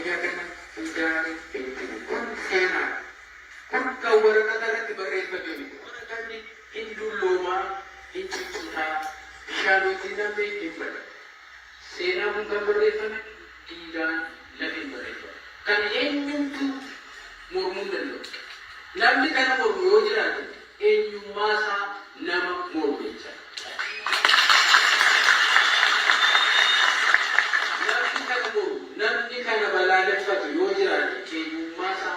biyya kana hundaa'ee beekamu kun seenaa kun kan waraqata irratti barreeffame miti. Waraqanni hin dulloomaa, hin ciccitaa, bishaaniitiin namni hin bada. Seenaa kun kan barreeffame dhiigaan lafeen barreeffame. Kan eenyumtu mormuu danda'u. Namni kana mormu yoo jiraate eenyummaasaa nama mormu jecha. Namni kana balaaleffatu yoo jiraate eenyummaasaa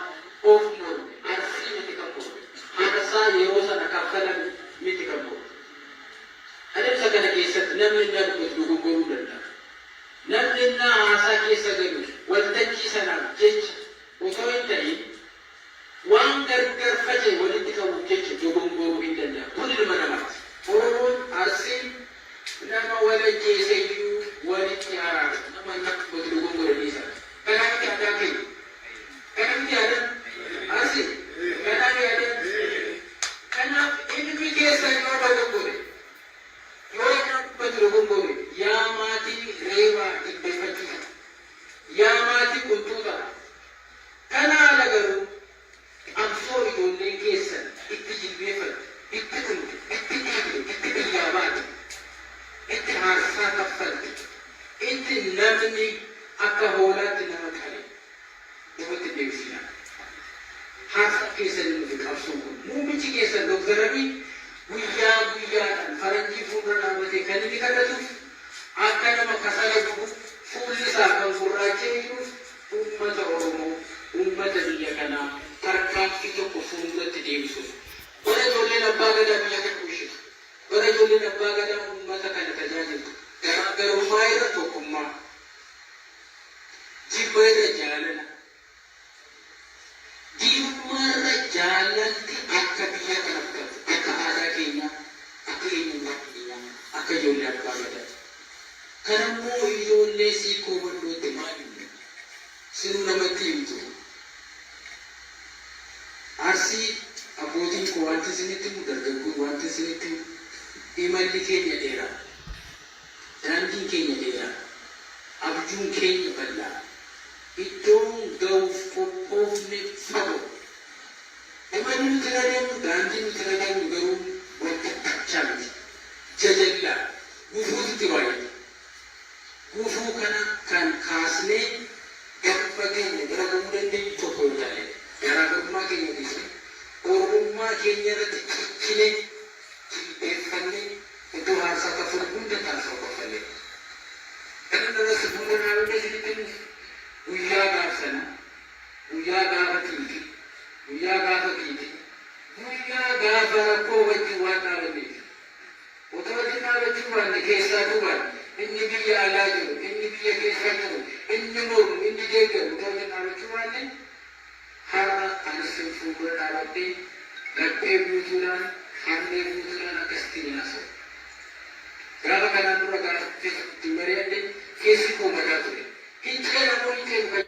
of mormu. Arsii miti kan mormu. Haasaa yeroo sana kaffalan miti kan mormu. Adeemsa kana keessatti namni dubbatu dogoggoruu danda'a. Namni haasaa keessa galu waltajjii sanaaf jecha otoo hin ta'in waan gargar faca'e walitti qabuuf jecha dogoggoruu hin danda'a. Kun ilma namaati. Oromoon Arsiin nama walajjeeseyyuu walitti araara. Nama dubbatu dogoggoranii sana. Kanaaf aadaa keenya. Kanaaf yaadan Arsiin. Kanaaf yaadan. Kanaaf ilmi keessa yoo dogoggore. Yoo inni dubbatu dogoggore. Yaa maatii reebaa dhibbeeffachiisa. Yaa maatii kuntuuta. Kana haala garuu absoo ijoolleen keessan itti jilbeeffatu, itti kuntu, itti dhiibde, itti biyyaa baate, itti haarsaa kaffalte, itti namni akka hoolaatti nama qale irratti deebisina. Haarsaa keessan nuti qabsuun kun muummichi keessan Dr. Abiy guyyaa guyyaadhaan faranjii fuuldura dhaabatee kan inni kadhatuuf akka nama kasala dhufu fuulli isaa kan gurraachee jiruuf uummata Oromoo, uummata biyya kanaa tarkaanfii tokko fuulduratti deebisuuf. Bara ijoolleen abbaa gadaa biyya kana bulchitu. Bara ijoolleen abbaa gadaa uummata kana tajaajiltu. Garaagarummaa irra tokkummaa. Jibba irra jaalala. Diinummaa irra jaalalti akka biyya kana fudhatu. Akka aadaa keenyaa, akka eenyummaa keenyaa, akka ijoollee abbaa gadaa. Kanammoo ijoollee siikoo bal'ootti maali? Sinuu namatti himtu. Arsii abbootiin koo wanti isinitti himu dargaggoon wanti isinitti himu imalli keenya dheeraa. Daandiin keenya dheeraa. Abjuun keenya bal'aa. Iddoon ga'uuf qophoofne fagoo. Imalli nuti irra deemnu daandii nuti irra deemnu garuu wanta tachaa miti. Jajallaa. Gufuutti baay'ata. Gufuu kana kan kaasnee gabba keenya bira gahuu dandeenyu tokko yoo ta'e garaagarummaa keenya dhiisne oromummaa keenya irratti ciccine jilbeeffannee iddoo haarsaa kaffalu hunda taasisa kaffallee. Kana irratti hunda naannoo isinitti guyyaa gaafsana, guyyaa gaafa tiiti, guyyaa gaafa kiiti, guyyaa gaafa rakkoo wajjin waan dhaabanneef. Otoo wajjin dhaabachuu baanne keessaa duubaan inni biyya alaa jiru, inni biyya keessa jiru, inni mormu, inni deeggaru otoo wajjin dhaabachuu baanne har'a anis fuuldura dhaabadhee laphee guutuudhaan, harmee guutuudhaan akkasitti hin haasa'u. Gaafa kanaan dura gaafa keessatti mari'adhe keessi koo mataa ture. Hin cee namoonni keenya